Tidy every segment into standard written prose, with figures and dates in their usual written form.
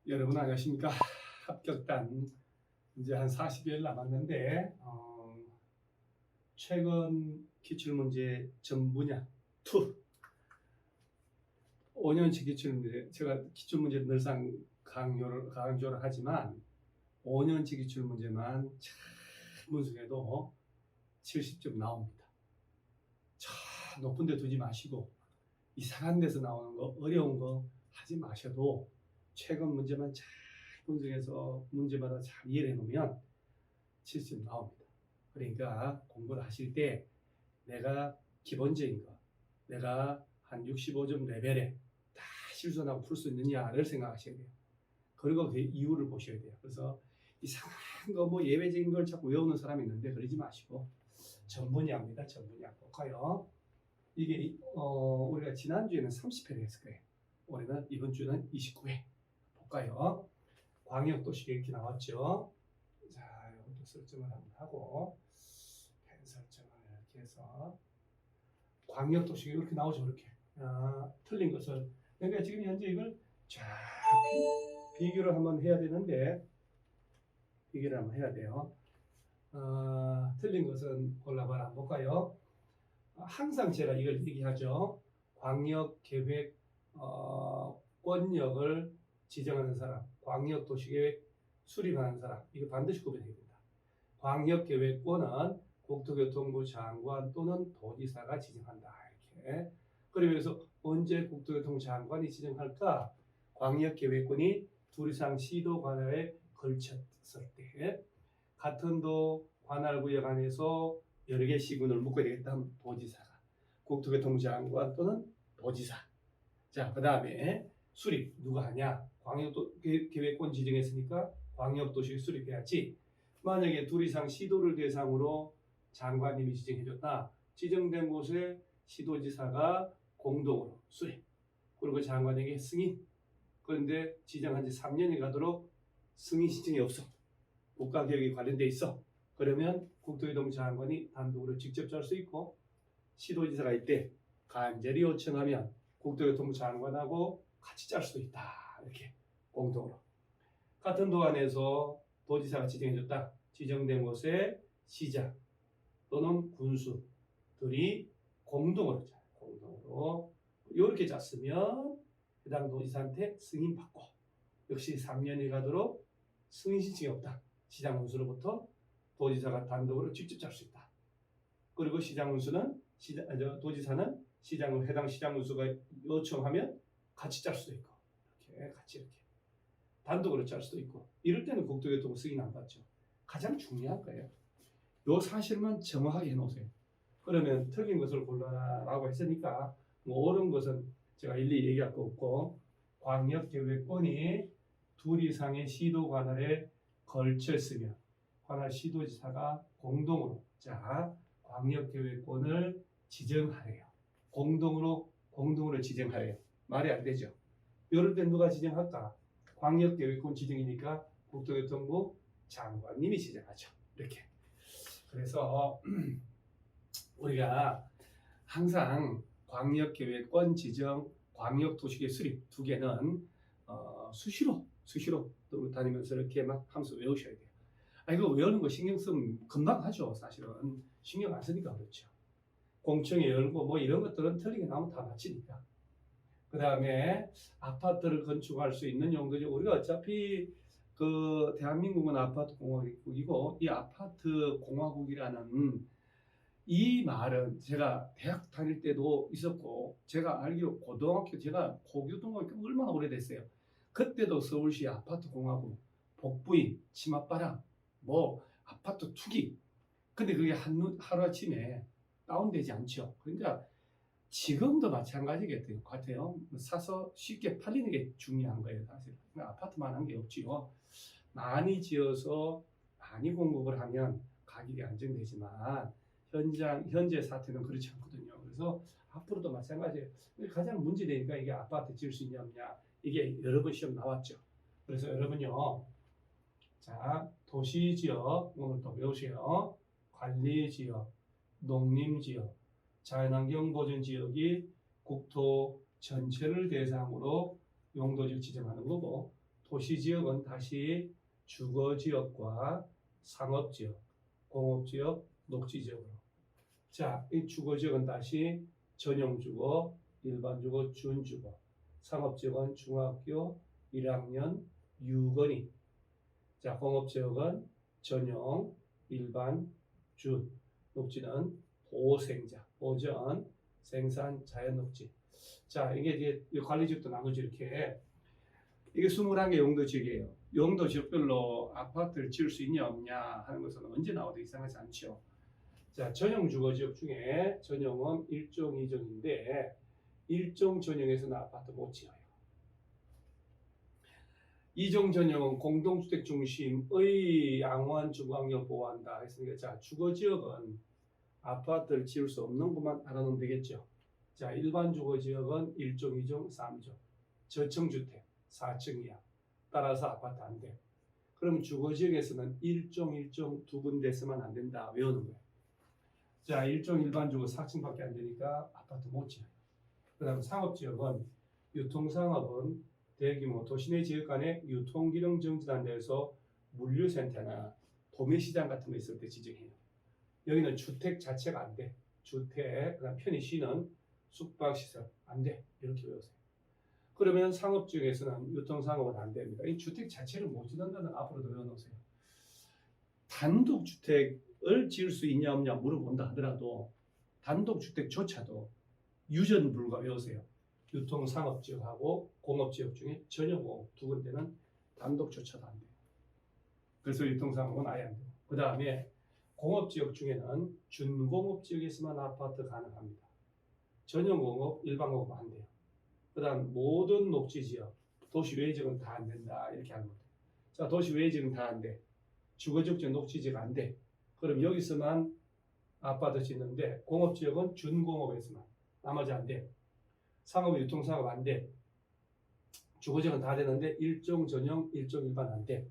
여러분 안녕하십니까? 합격단 이제 한 40여일 남았는데 최근 기출문제 전 분야 2 5년치 기출문제, 제가 기출문제 늘상 강조를 하지만 5년치 기출문제만 참 문수에도 70점 나옵니다. 저 높은 데 두지 마시고 이상한 데서 나오는 거, 어려운 거 하지 마셔도 최근 문제만 잘 분석해서 문제마다 잘 이해해 놓으면 70점 나옵니다. 그러니까 공부를 하실 때 내가 기본적인 거, 내가 한 65점 레벨에 다 실수 안 하고 풀 수 있느냐를 생각하셔야 돼요. 그리고 그 이유를 보셔야 돼요. 그래서 이상한 거 뭐 예외적인 걸 자꾸 외우는 사람이 있는데 그러지 마시고 전 분야입니다. 전 분야 볼까요? 이게 우리가 지난주에는 30회를 했을 거예요. 올해는 이번 주는 29회 볼까요? 광역도시 이렇게 나왔죠. 자, 이것도 설정을 한번 하고 펜 설정을 이렇게 해서 광역도시 이렇게 나오죠. 이렇게 틀린 것을 그러니까 지금 현재 이걸 쫙 비교를 한번 해야 되는데 비교를 한번 해야 돼요. 틀린 것은 골라봐라. 한번 볼까요? 항상 제가 이걸 얘기하죠. 광역계획 권역을 지정하는 사람, 광역도시계획 수립하는 사람, 이거 반드시 구분해야 됩니다. 광역계획권은 국토교통부 장관 또는 도지사가 지정한다. 이렇게. 그러면서 언제 국토교통부 장관이 지정할까? 광역계획권이 둘 이상 시도 관할에 걸쳤을 때, 같은 도 관할구역 안에서 여러 개 시군을 묶어야 되겠다 하면 도지사가, 국토교통부 장관 또는 도지사. 자, 그 다음에 수립 누가 하냐? 광역계획권 지정했으니까 광역도시 수립해야지. 만약에 둘 이상 시도를 대상으로 장관님이 지정해줬다. 지정된 곳에 시도지사가 공동으로 수립. 그리고 장관에게 승인. 그런데 지정한 지 3년이 가도록 승인 신청이 없어. 국가계획에 관련돼 있어. 그러면 국토교통부 장관이 단독으로 직접 짤 수 있고 시도지사가 이때 간절히 요청하면 국토교통부 장관하고 같이 짤 수도 있다. 이렇게 공동으로. 같은 도안에서 도지사가 지정해줬다. 지정된 곳에 시장 또는 군수들이 공동으로 짜요. 공동으로. 이렇게 짰으면 해당 도지사한테 승인받고 역시 3년이 가도록 승인 신청이 없다. 시장 군수로부터 도지사가 단독으로 직접 짤 수 있다. 그리고 시장 군수는 도지사는 해당 시장 군수가 요청하면 같이 짤 수도 있고 이렇게 같이 이렇게 단독으로 짤 수도 있고 이럴 때는 국토교통부 승인 안 받죠. 가장 중요한 거예요. 요 사실만 정확하게 해놓으세요. 그러면 틀린 것을 골라라고 했으니까 뭐 옳은 것은 제가 일일이 얘기할 거 없고 광역계획권이 둘 이상의 시도 관할에 걸쳤으면 관할 시도지사가 공동으로 광역계획권을 지정하래요. 공동으로 지정하래요. 말이 안 되죠. 이럴 때 누가 지정할까? 광역계획권 지정이니까 국토교통부 장관님이 지정하죠. 이렇게. 그래서 우리가 항상 광역계획권 지정, 광역도시계획 수립 두 개는 수시로 다니면서 이렇게 막 하면서 외우셔야 돼요. 이거 외우는 거 신경 쓰면 금방 하죠. 사실은 신경 안 쓰니까 그렇죠. 공청회 열고 뭐 이런 것들은 틀리게 나오면 다 맞히니까. 그 다음에 아파트를 건축할 수 있는 용도죠. 우리가 어차피 그 대한민국은 아파트 공화국이고 이 아파트 공화국이라는 이 말은 제가 대학 다닐 때도 있었고 제가 알기로 고등학교 제가 고교동학교 얼마나 오래됐어요. 그때도 서울시 아파트 공화국, 복부인, 치맛바람, 뭐 아파트 투기. 근데 그게 하루아침에 다운되지 않죠. 그러니까 지금도 마찬가지겠던 것 같아요. 사서 쉽게 팔리는 게 중요한 거예요, 사실. 아파트만 한 게 없지요. 많이 지어서 많이 공급을 하면 가격이 안정되지만 현재 사태는 그렇지 않거든요. 그래서 앞으로도 마찬가지예요. 가장 문제되니까 이게 아파트 지을 수 있냐 없냐 이게 여러 번 시험 나왔죠. 그래서 여러분요, 자 도시지역 오늘 또 외우세요. 관리지역, 농림지역, 자연환경보전지역이 국토 전체를 대상으로 용도지역 지정하는 거고 도시지역은 다시 주거지역과 상업지역, 공업지역, 녹지지역으로. 자, 이 주거지역은 다시 전용주거, 일반주거, 준주거, 상업지역은 중학교 1학년 유건이. 자, 공업지역은 전용, 일반, 준, 녹지는 보생자, 보전, 생산, 자연녹지. 자, 이게 관리지역도 나누죠. 이렇게. 이게 21개 용도지역이에요. 용도지역별로 아파트를 지을 수 있냐 없냐 하는 것은 언제 나와도 이상하지 않죠. 자, 전용 주거지역 중에 전용은 1종, 2종인데 1종 전용에서는 아파트 못 지어요. 2종 전용은 공동주택 중심의 양호한 주거환경을 보호한다 했으니까, 자, 주거지역은 아파트를 지을 수 없는 것만 알아놓으면 되겠죠. 자, 일반 주거지역은 1종, 2종, 3종. 저층주택 4층 이하. 따라서 아파트 안 돼. 그럼 주거지역에서는 1종, 1종 두 군데서만 안 된다. 외우는 거예요. 자, 1종 일반 주거 4층밖에 안 되니까 아파트 못 지어요. 그 다음 상업지역은 유통상업은 대규모 도시내 지역 간의 유통기능 정지한 데서 물류센터나 도매시장 같은 거 있을 때 지정해요. 여기는 주택 자체가 안 돼. 주택, 그다음 편히 쉬는 숙박시설 안 돼. 이렇게 외우세요. 그러면 상업지역에서는 유통상업은 안 됩니다. 이 주택 자체를 못 지는다는 앞으로도 외워놓으세요. 단독주택을 지을 수 있냐 없냐 물어본다 하더라도 단독주택조차도 유전 불가 외우세요. 유통상업지역하고 공업지역 중에 전용공업 두 군데는 단독조차도 안 돼요. 그래서 유통상업은 아예 안 돼요. 그 다음에 공업지역 중에는 준공업지역에서만 아파트 가능합니다. 전용공업, 일반공업 안 돼요. 그 다음 모든 녹지지역, 도시외지역은 다 안 된다. 이렇게 하는 거예요. 자, 도시외지역은 다 안 돼. 주거지역, 녹지지역 안 돼. 그럼 여기서만 아파트 짓는데 공업지역은 준공업에서만, 나머지 안 돼. 상업, 유통상업 안 돼. 주거지역은 다 되는데 일종 전용, 일종 일반 안 돼.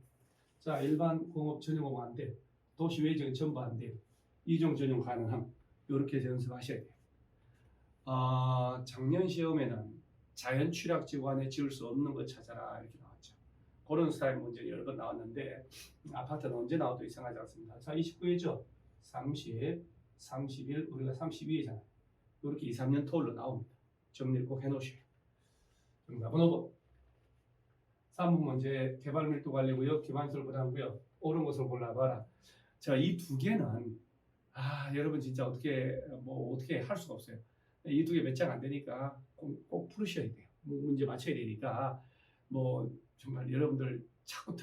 자, 일반 공업 전용공업 안 돼. 도시외지역은 전부 안 돼요. 이종 전용 가능함. 이렇게 연습하셔야 돼요. 작년 시험에는 자연 취락지구 안에 지을 수 없는 것 찾아라 이렇게 나왔죠. 그런 스타일 문제 여러 번 나왔는데 아파트는 언제 나와도 이상하지 않습니다. 자, 29회죠. 30, 31, 우리가 32회잖아요. 이렇게 2, 3년 토울로 나옵니다. 정리를 꼭 해놓으셔요. 정답은 5번. 3번 문제 개발밀도 관리구역, 기반시설 부담구역 옳은 것을 골라봐라. 자, 이 두 개는 여러분 진짜 어떻게 할 수가 없어요. 이 두 개 몇 장 안 되니까 꼭 풀으셔야 돼요. 문제 맞춰야 되니까 정말 여러분들 자꾸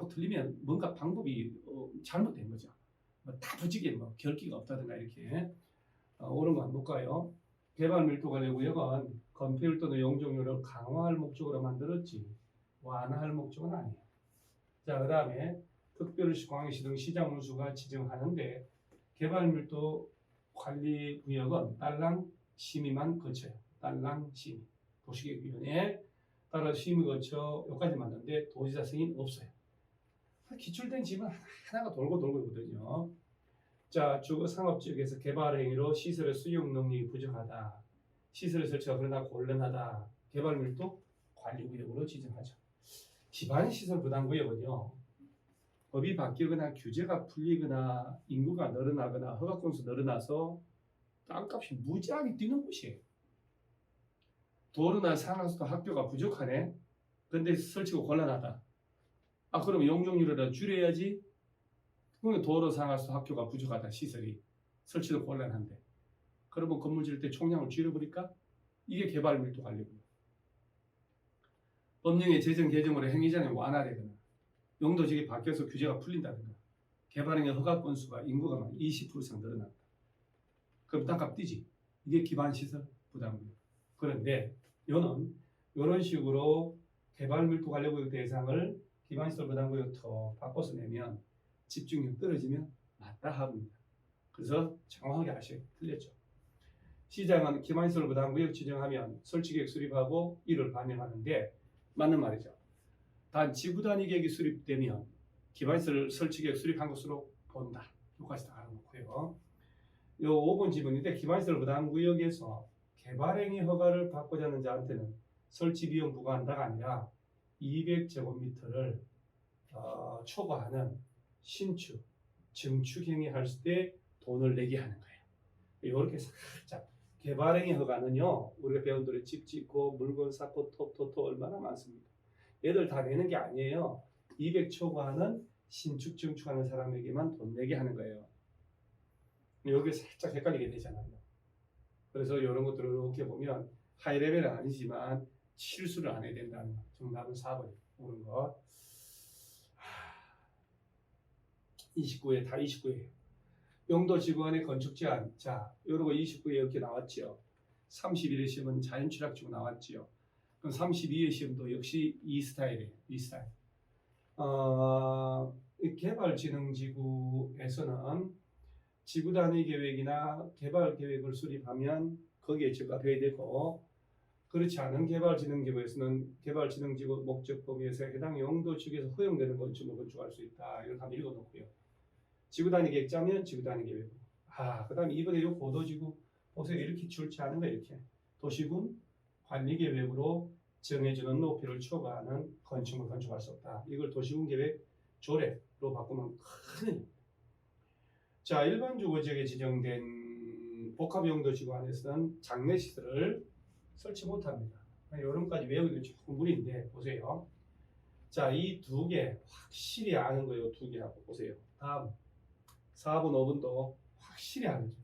틀리면 뭔가 방법이 잘못된 거죠. 다 붙이게 결기가 없다든가 이렇게 옳은 거 안 볼까요? 개발밀도관리구역은 건폐율 또는 용적률을 강화할 목적으로 만들었지 완화할 목적은 아니에요. 자, 그 다음에 특별시, 광역시 등 시장 운수가 지정하는데 개발밀도 관리구역은 딸랑 심의만 거쳐요. 딸랑 심의. 도시계획위원회 따라 심의 거쳐 여기까지 맞는데 도지사 승인 없어요. 기출된 집은 하나가 돌고 있거든요. 자, 주거상업지역에서 개발행위로 시설의 수용 능력이 부족하다. 시설의 설치가 그러나 곤란하다. 개발밀도 관리구역으로 지정하죠. 기반시설 부담구역은요. 법이 바뀌거나 규제가 풀리거나 인구가 늘어나거나 허가건수 늘어나서 땅값이 무지하게 뛰는 곳이에요. 도로나 상하수도 학교가 부족하네. 근데 설치가 곤란하다. 그럼 용적률을 줄여야지. 그러면 도로 상하수도 학교가 부족하다. 시설이 설치도 곤란한데. 그러면 건물 지을 때 총량을 줄여버릴까? 이게 개발밀도 관리구역. 법령의 제정 개정으로 행위자는 완화되거나 용도지역이 바뀌어서 규제가 풀린다든가 개발행위 허가 건수가 인구가 20% 이상 늘어난다. 그럼 땅값 뛰지. 이게 기반시설 부담구역. 그런데 이거는 이런 식으로 개발밀도 관리구역 대상을 기반시설 부담구역부터 바꿔서 내면 집중력 떨어지면 맞다 합니다. 그래서 정확하게 아셔야 틀렸죠. 시장은 기반시설 부담구역 지정하면 설치계획 수립하고 이를 반영하는데 맞는 말이죠. 단 지구 단위 계획이 수립되면 기반시설 설치계획 수립한 것으로 본다. 여기까지 다 알아놓고요. 요 5번 지문인데 기반시설 부담구역에서 개발행위 허가를 받고자 하는 자한테는 설치 비용 부과한다가 아니라 200제곱미터를 초과하는 신축, 증축행위 할 때 돈을 내게 하는 거예요. 이렇게 살짝 개발행위 허가는요, 우리가 배운 대로 집 짓고 물건 쌓고 톱 얼마나 많습니까? 얘들 다 내는 게 아니에요. 200 초과하는 신축, 증축하는 사람에게만 돈 내게 하는 거예요. 여기 살짝 헷갈리게 되잖아요. 그래서 이런 것들을 이렇게 보면 하이레벨은 아니지만 실수를 안 해야 된다는 거. 정답은 4번이에요. 옳은 것. 29회 다 29회예요. 용도 지구안의 건축 제한. 자, 요거 29회 이렇게 나왔죠. 31회 시험은 자연 취락지구 나왔지요. 그럼 32회 시험도 역시 이 스타일이에요. 이 스타일. 이 개발진흥지구에서는 지구 단위 계획이나 개발 계획을 수립하면 거기에 적합해야 되고, 그렇지 않은 개발진흥지구에서는 개발진흥지구 목적 범위에서 해당 용도 지구에서 허용되는 건축을 건축할 수 있다. 이걸 한번 읽어놓고요. 지구 단위 계획 짜면 지구 단위 계획. 그다음 이번에 이 고도지구 보세요. 이렇게 줄지 않은 거 이렇게 도시군 관리 계획으로 정해주는 높이를 초과하는 건축물 건축할 수 없다. 이걸 도시군 계획 조례로 바꾸면 큰. 자, 일반 주거 지역에 지정된 복합 용도 지구 안에서는 장내 시설을 설치 못합니다. 요런까지 외우기는 조금 무리인데 보세요. 자, 이 두 개 확실히 아는 거예요. 두 개하고 보세요. 다음 4번, 5번도 확실히 알죠.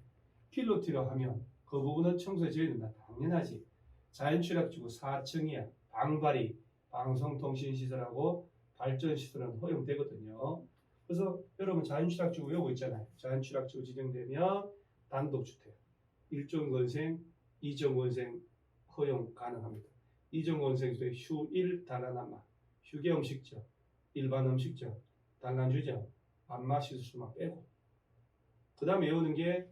필로티로 하면 그 부분은 청소해 줘야 된다. 당연하지. 자연취락지구 4층이야. 방발이, 방송통신시설하고 발전시설은 허용되거든요. 그래서 여러분 자연취락지구 외우고 있잖아요. 자연취락지구 지정되면 단독주택, 1종건생, 2종건생 허용 가능합니다. 2종건생에서 휴1 단란한마, 휴게음식점, 일반 음식점, 단란주점, 안마시설만 빼고. 그 다음에 외우는 게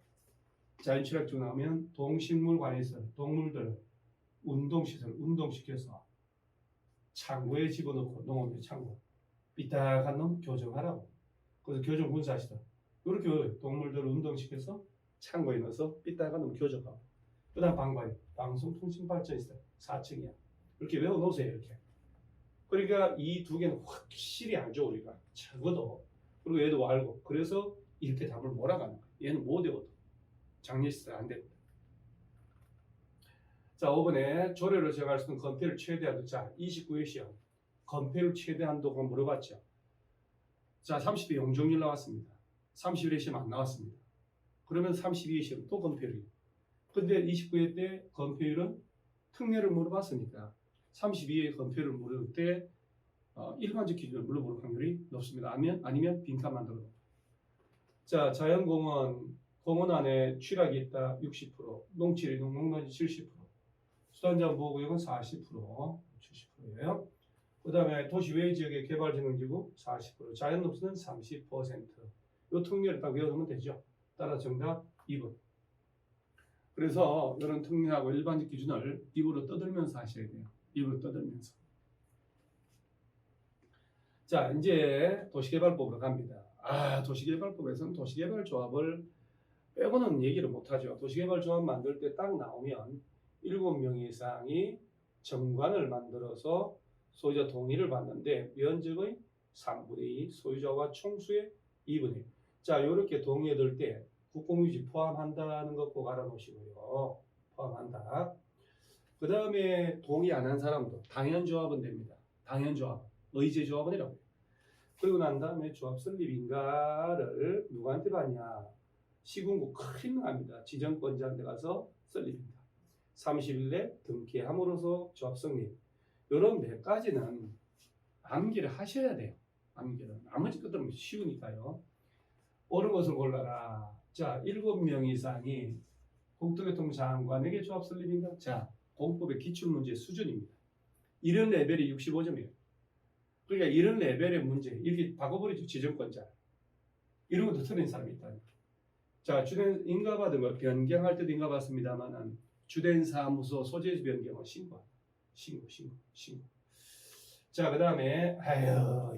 자연취락지구 나오면 동식물관리시설, 동물들 운동시설, 운동시켜서 창고에 집어넣고 농업의 창고 삐딱한 놈 교정하라고. 그래서 교정군사시설 이렇게 동물들을 운동시켜서 창고에 넣어서 삐딱한 놈 교정하고. 그 다음 방관, 방송통신발전시설 4층이야. 이렇게 외워놓으세요. 이렇게. 그러니까 이 두 개는 확실히 알죠. 우리가 적어도. 그리고 얘도 알고. 그래서 이렇게 답을 몰아가는 거예요. 얘는 못 외워도 장례시설 안 됩니다. 자, 5번에 조례로 정할 수 있는 건폐율 최대한도. 자, 29회 시험 건폐율 최대한도가 물어봤죠. 자, 30회 용적률 나왔습니다. 31회 시험 안 나왔습니다. 그러면 32회 시험 또 건폐율이에요. 근데 29회 때 건폐율은 특례를 물어봤으니까 32회 건폐율을 물을 때 일반적 기준을 물어볼 확률이 높습니다. 아니면 빈칸 만들어 놓고. 자, 자연공원 공원 안에 취락이 있다 60%, 농지리 농농단지 70%, 수단장 보호구역은 40%, 70%예요. 그 다음에 도시 외 지역의 개발진흥지구 40%, 자연녹지는 30%. 이 특례를 딱 외워두면 되죠. 따라 정답 2번. 그래서 이런 특례하고 일반적 기준을 입으로 떠들면서 하셔야 돼요. 입으로 떠들면서. 자, 이제 도시개발법으로 갑니다. 도시개발법에서는 도시개발조합을 빼고는 얘기를 못하죠. 도시개발조합 만들 때 딱 나오면 7명 이상이 정관을 만들어서 소유자 동의를 받는데 면적의 3분의 2, 소유자와 총수의 2분의 1. 자, 이렇게 동의해둘 때 국공유지 포함한다는 거 꼭 알아놓으시고요. 포함한다. 그 다음에 동의 안 한 사람도 당연조합은 됩니다. 당연조합, 의제조합은. 그리고 난 다음에 조합 설립인가를 누구한테 받냐? 시군구 큰일 납니다. 지정권자한테 가서 설립입니다. 30일 내 등기함으로써 조합 성립. 이런 몇 가지는 암기를 하셔야 돼요. 암기는. 나머지 것들은 쉬우니까요. 옳은 것을 골라라. 자, 7명 이상이 국토교통부 장관에게 조합 설립인가? 자, 공법의 기출문제 수준입니다. 이런 레벨이 65점이에요. 그러니까 이런 레벨의 문제, 이렇게 바꿔버리죠. 지정권자. 이런 것도 틀린 사람이 있다. 자, 주된 인가받은 거 변경할 때도 인가받습니다만은 주된 사무소 소재 변경은 신고. 자, 그 다음에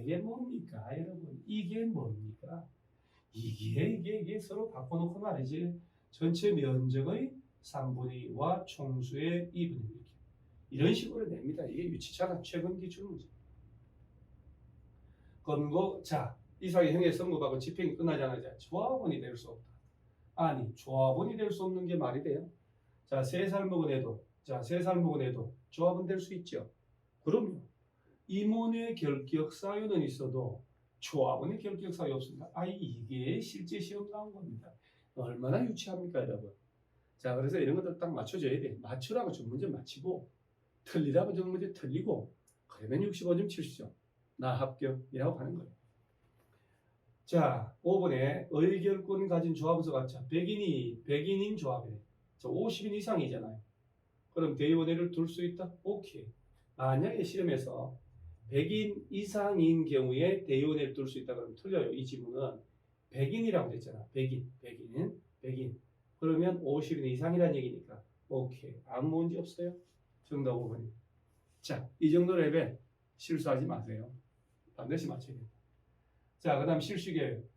이게 뭡니까, 여러분? 이게 뭡니까? 이게 서로 바꿔놓고 말이지. 전체 면적의 3분의 2와 총수의 2분의 1. 이런 식으로 냅니다. 이게 유치차가 최근 기출 문제. 권고 자 이상의 형의 선고받고 집행이 끝나자마자 조합원이 될 수 없다. 아니 조합원이 될 수 없는 게 말이 돼요? 자 3살 먹은 애도 3살 먹은 애도 조합원 될 수 있죠. 그럼요. 임원의 결격 사유는 있어도 조합원의 결격 사유 없습니다. 이게 실제 시험 나온 겁니다. 얼마나 유치합니까 여러분. 자 그래서 이런 것들 딱 맞춰줘야 돼. 맞추라고 좀 문제 맞히고 틀리라고 좀 문제 틀리고 그러면 65점 70점 나 합격이라고 하는 거예요. 자 5번에 의결권 가진 조합원수 같자 백인인 조합이네. 50인 이상이잖아요. 그럼 대의원회를 둘 수 있다? 오케이. 만약에 시험에서 100인 이상인 경우에 대의원회를 둘 수 있다 그러면 틀려요. 이 지문은 100인이라고 됐잖아. 100인. 그러면 50인 이상이라는 얘기니까 오케이. 아무 문제 없어요. 정답 5번이. 자, 이 정도 레벨 실수하지 마세요. 반드시 맞춰야 됩니다. 자, 그 다음 실시계획.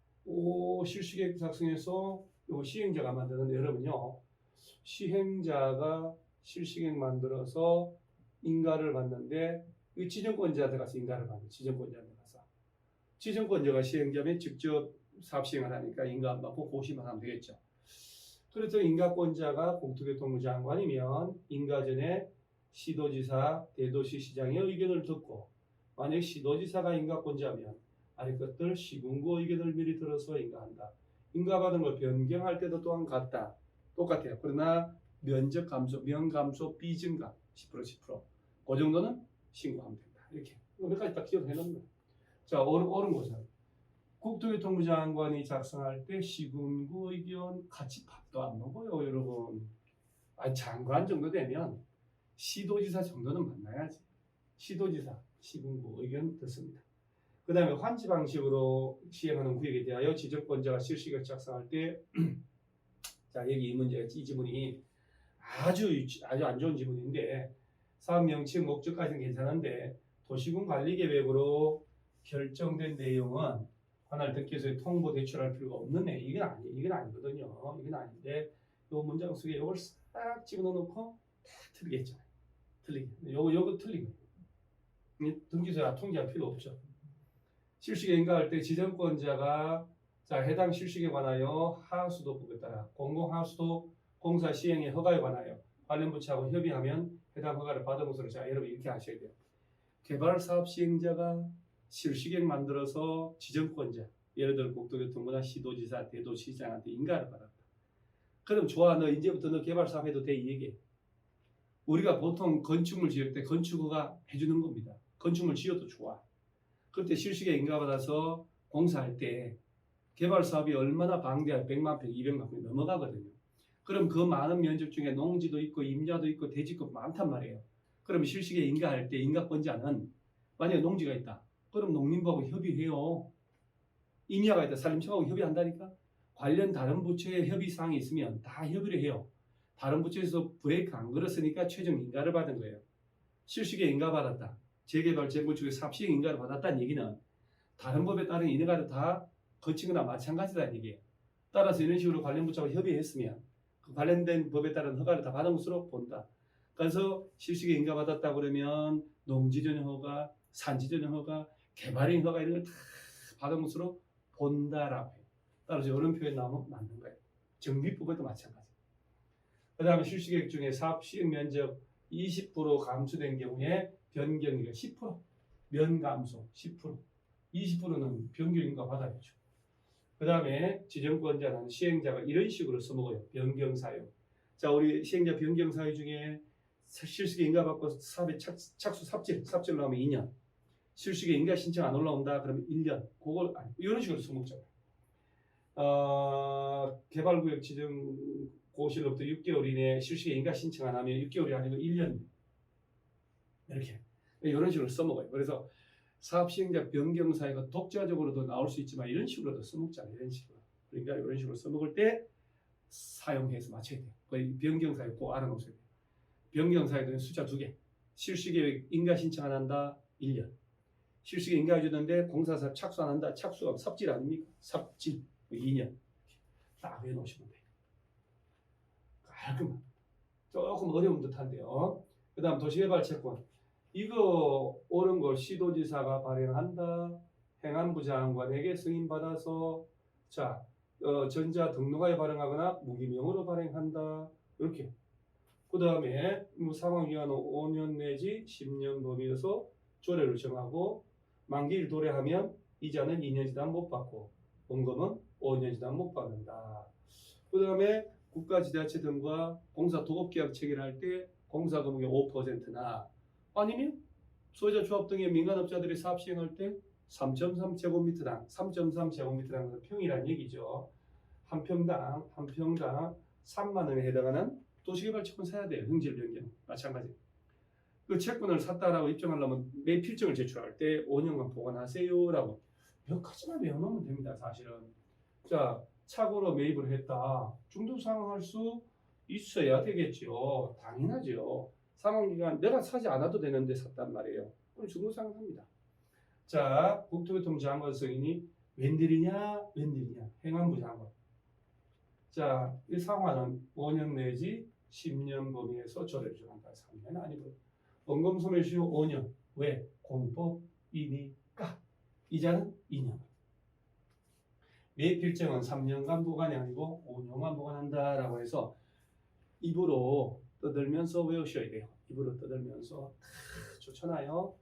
실시계획 작성해서 요 시행자가 만드는 여러분요. 시행자가 실시계획 만들어서 인가를 받는데 이 지정권자한테 가서 인가를 받는 지정권자한테 가서 지정권자가 시행자면 직접 사업 시행을 하니까 인가 안 받고 고시만 하면 되겠죠. 그래서 인가권자가 국토교통부 장관이면 인가 전에 시도지사, 대도시시장의 의견을 듣고 만약 시도지사가 인가권자면 아래 것들 시군구 의견을 미리 들어서 인가한다. 인가받은 걸 변경할 때도 또한 똑같아요. 그러나 면적 감소, 면 감소, 비증가 10%. 그 정도는 신고하면 된다. 이렇게 몇 가지 딱 기억해 놓는 거예요. 자, 옳은 것은 국토교통부 장관이 작성할 때 시군구 의견 같이 밥도 안 먹어요, 여러분. 장관 정도 되면 시도지사 정도는 만나야지. 시도지사, 시군구 의견 듣습니다. 그 다음에 환지 방식으로 시행하는 구역에 대하여 지정권자가 실시계획 작성할 때 자, 여기 이 문제, 이 지문이 아주 안 좋은 지문인데 사업 명칭 목적까지는 괜찮은데 도시군 관리계획으로 결정된 내용은 관할 득기소에 통보 대출할 필요가 없는 내 이건 아니거든요. 이건 아닌데 요 문장 속에 이걸 싹 집어넣고 다 틀리겠잖아요. 요거 틀리고 등기소에 통지할 필요 없죠. 실시계획 인가할 때 지정권자가 자 해당 실시계획에 관하여 하수도법에 따라 공공하수도 공사 시행의 허가에 관하여 관련 부처하고 협의하면 해당 허가를 받은 것으로 자 여러분 이렇게 하셔야 돼요. 개발 사업 시행자가 실시계획 만들어서 지정권자 예를 들어 국토교통부나 시도지사, 대도시장한테 인가를 받았다. 그럼 좋아 너 이제부터 너 개발 사업 해도 돼 이 얘기예요. 우리가 보통 건축물 지을 때 건축허가 해주는 겁니다. 건축물 지어도 좋아. 그때 실시계획 인가받아서 공사할 때 개발 사업이 얼마나 방대한 100만 평, 200만 평이 넘어가거든요. 그럼 그 많은 면적 중에 농지도 있고 임야도 있고 대지도 많단 말이에요. 그럼 실시계획 인가할 때 인가권자는 만약에 농지가 있다. 그럼 농민부하고 협의해요. 임야가 있다. 산림청하고 협의한다니까. 관련 다른 부처의 협의사항이 있으면 다 협의를 해요. 다른 부처에서 브레이크 안 걸었으니까 최종 인가를 받은 거예요. 실시계획 인가 받았다. 재개발 재건축의 삽시행 인가를 받았다는 얘기는 다른 법에 따른 인가를 다 거친 거나 마찬가지다는 얘기예요. 따라서 이런 식으로 관련 부처가 협의했으면 그 관련된 법에 따른 허가를 다 받은 것으로 본다. 그래서 실시계획 인가 받았다 그러면 농지전용 허가, 산지전용 허가, 개발인 허가 이런 걸 다 받은 것으로 본다라고 해요. 따라서 이런 표현 나오면 맞는 거예요. 정비법에도 마찬가지. 그 다음에 실시계획 중에 사업 시행 면적 20% 감소된 경우에 변경이가 10%, 면 감소 10%, 20%는 변경인가 받아야죠. 그 다음에 지정권자는 시행자가 이런 식으로 써먹어요. 변경사유. 자, 우리 시행자 변경사유 중에 실시계획 인가 받고 사업에 착수 삽질 나오면 2년. 실시계획 인가 신청 안 올라온다 그러면 1년. 그걸 이런 식으로 써먹잖아요. 개발구역 지정 고시로부터 6개월 이내에 실시계획 인가 신청 안 하면 6개월이 아니고 1년. 이렇게 이런 식으로 써먹어요. 그래서 사업 시행자 변경 사유가 독자적으로도 나올 수 있지만 이런 식으로도 써먹잖아요. 이런 식으로. 그러니까 이런 식으로 써먹을 때 사용해서 맞춰야 돼요. 그 변경 사유 꼭 알아놓으셔야 돼요. 변경 사유는 숫자 2개. 실시계획 인가 신청 안 한다 1년. 실시계획 인가해 주는데 공사사업 착수 안 한다. 착수가 삽질 아닙니까? 삽질 2년. 딱 외워놓으시면 돼요. 깔끔한. 조금 어려운 듯한데요. 그 다음 도시개발 채권. 이거 옳은 걸 시도지사가 발행한다. 행안부 장관에게 승인받아서 자 전자 등록하에 발행하거나 무기명으로 발행한다. 이렇게. 그 다음에 사망기간은 5년 내지 10년 범위에서 조례를 정하고 만기를 도래하면 이자는 2년 지난 못 받고 원금은 5년 지난 못 받는다. 그 다음에 국가지자체 등과 공사 도급계약 체결할 때 공사금액의 5%나 아니면 소유자 조합 등의 민간업자들이 사업 시행할 때 3.3제곱미터당 3.3제곱미터라는 것은 평이라는 얘기죠. 한 평당 3만 원에 해당하는 도시개발채권 사야 돼요. 흥지를 변경 마찬가지. 그 채권을 샀다라고 입증하려면 매 필증을 제출할 때 5년간 보관하세요라고 몇 가지만 외워놓으면 됩니다. 사실은. 자, 착오로 매입을 했다. 중도상환할 수 있어야 되겠죠. 당연하죠. 상환기간 내가 사지 않아도 되는데 샀단 말이에요. 그럼 중도상환합니다. 자, 국토교통부 장관 승인이 웬일이냐? 행안부 장관. 자, 이 상환은 5년 내지 10년 범위에서 조례를 정한다. 3년 아니고 원금 소멸시 후 5년. 왜? 공법이니까. 이자는 2년. 매입 필증은 3년간 보관이 아니고 5년간 보관한다라고 해서 입으로 떠들면서 외우셔야 돼요. 입으로 떠들면서 좋잖아요.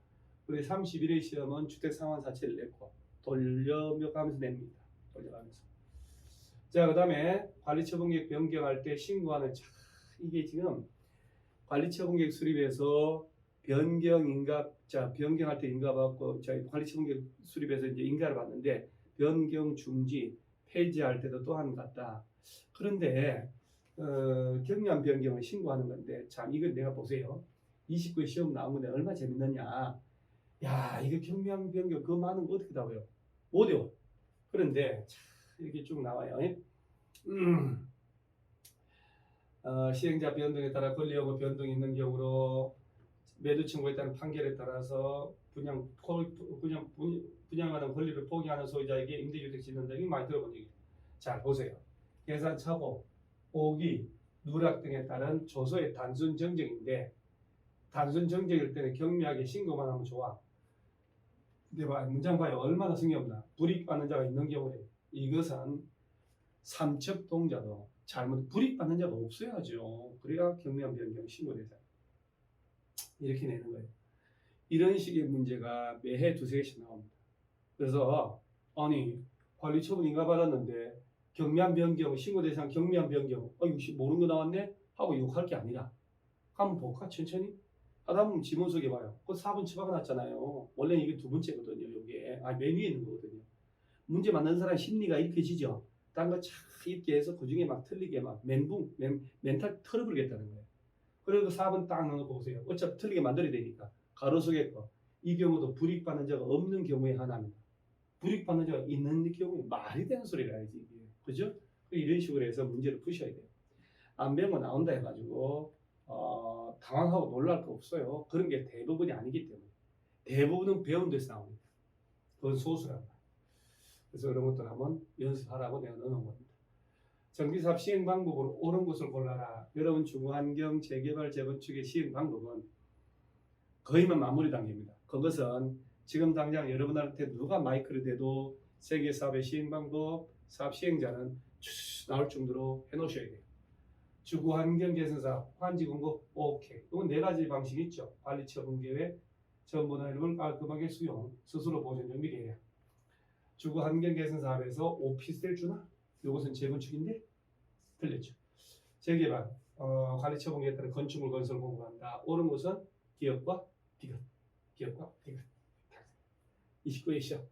우리 31회 시험은 주택 상환 사채를 냈고 돌려가면서 냅니다. 돌려가면서. 자, 그 다음에 관리처분계획 변경할 때 신고하는 이게 지금 관리처분계획 수립해서 변경할 때 인가 받고 저희 관리처분계획 수립해서 이제 인가를 받는데 변경 중지 폐지할 때도 또한 같다. 그런데 경량 변경을 신고하는 건데 참 이거 내가 보세요. 29회 시험 나온 건데 얼마나 재밌느냐. 야, 이거 경량 변경 그거 많은 거 어떻게 다 외워? 못 외워. 그런데 참 이렇게 쭉 나와요. 시행자 변동에 따라 권리의무 변동이 있는 경우로 매도 청구에 따른 판결에 따라서 분양하는 권리를 포기하는 소유자에게 임대주택 짓는 등이 많이 들어본 얘기죠. 자, 보세요. 계산착오, 오기, 누락 등에 따른 조서의 단순 정정인데 단순 정정일 때는 경미하게 신고만 하면 좋아. 근데 문장 봐요. 얼마나 성의 없나. 불이익받는 자가 있는 경우에 이것은 삼척 동자도 잘못 불이익받는 자가 없어야죠. 그래야 경미한 변경 신고되잖아. 이렇게 내는 거예요. 이런 식의 문제가 매해 두세 개씩 나옵니다. 그래서 아니 관리처분 인가 받았는데 경미한 변경 신고 대상 경미한 변경 이거 모르는 거 나왔네 하고 욕할 게 아니라 한번 볼까 천천히 하다 보면 지문 속에 봐요. 그 4번 처박아 놨잖아요. 원래 이게 두 번째거든요. 이게 맨 위에 있는 거거든요. 문제 맞는 사람 심리가 읽혀지죠. 딴 거 참 읽게 해서 그 중에 막 틀리게 막 멘탈 털어버리겠다는 거예요. 그리고 4번 딱 넣어놓고 보세요. 어차피 틀리게 만들어야 되니까 가로 속에 거. 이 경우도 불이익받는 자가 없는 경우에 하나입니다. 불이익받는 자가 있는 경우에 말이 되는 소리가 아니지 이게. 그죠? 이런 식으로 해서 문제를 푸셔야 돼요. 안 배운 거 나온다 해가지고 당황하고 놀랄 거 없어요. 그런 게 대부분이 아니기 때문에. 대부분은 배운 데서 나옵니다. 그건 소수란 말이에요. 그래서 그런 것들 한번 연습하라고 내가 넣어놓은 겁니다. 정비사업 시행 방법으로 옳은 것을 골라라. 여러분 중환경 재개발 재건축의 시행 방법은 거의만 마무리 단계입니다. 그것은 지금 당장 여러분한테 누가 마이크를 대도 세계사업의 시행 방법, 사업 시행자는 나올 정도로 해놓으셔야 돼요. 주거환경 개선사업, 환지 공급 오케이. 이건 네 가지 방식이 있죠. 관리 처분 계획, 전부나 이름을 깔끔하게 수용, 스스로 보존 정비 계획. 주거환경 개선사업에서 오피스텔 주나? 이것은 재건축인데 틀렸죠. 재개발, 관리 처분 계획에 따른 건축물 건설 공부한다. 옳은 것은 기업과 디귿. 29회 시험.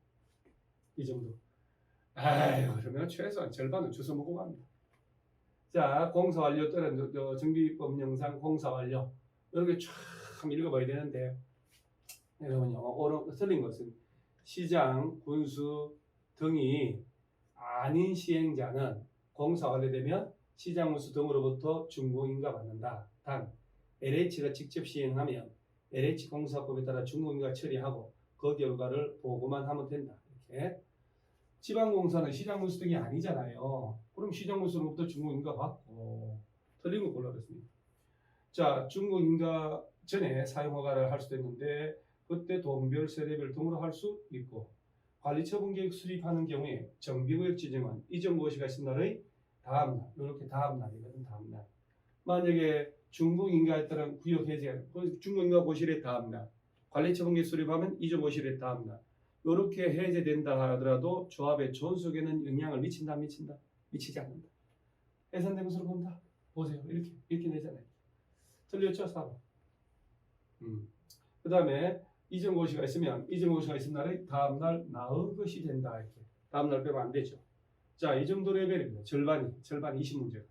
이 정도. 아유, 그러면 최소한 절반은 주워 먹고 갑니다. 자, 공사 완료 또는 정비법 영상 공사 완료. 이렇게 쫙 읽어봐야 되는데, 여러분요, 틀린 것은 시장, 군수 등이 아닌 시행자는 공사 완료되면 시장, 군수 등으로부터 준공인가 받는다. 단, LH가 직접 시행하면 LH 공사법에 따라 준공인가 처리하고 그 결과를 보고만 하면 된다. 이렇게. 지방공사는 시장군수 등이 아니잖아요. 그럼 시장군수로부터 준공인가 받고 틀린 거 골라냈습니다. 자, 준공인가 전에 사용허가를 할 수도 있는데 그때 돈별 세대별 등으로 할 수 있고 관리처분계획 수립하는 경우에 정비구역 지정은 이전 고시가 있은 날의 다음 날, 이렇게 다음 날이거든. 다음 날. 만약에 중공인가에 따른 구역 해제, 중공인가 고시의 다음 날, 관리처분계획 수립하면 이전 고시의 다음 날, 이렇게 해제된다 하더라도 조합의 존속에는 영향을 미친다, 미친다, 미치지 않는다. 해산된 것으로 본다. 보세요. 이렇게 내잖아요. 틀렸죠, 4번. 그 다음에 이전 고시가 있으면 이전 고시가 있은 날에 다음 날 나의 것이 된다. 이렇게 다음 날 빼면 안 되죠. 자, 이 정도 레벨입니다. 절반 20문제가.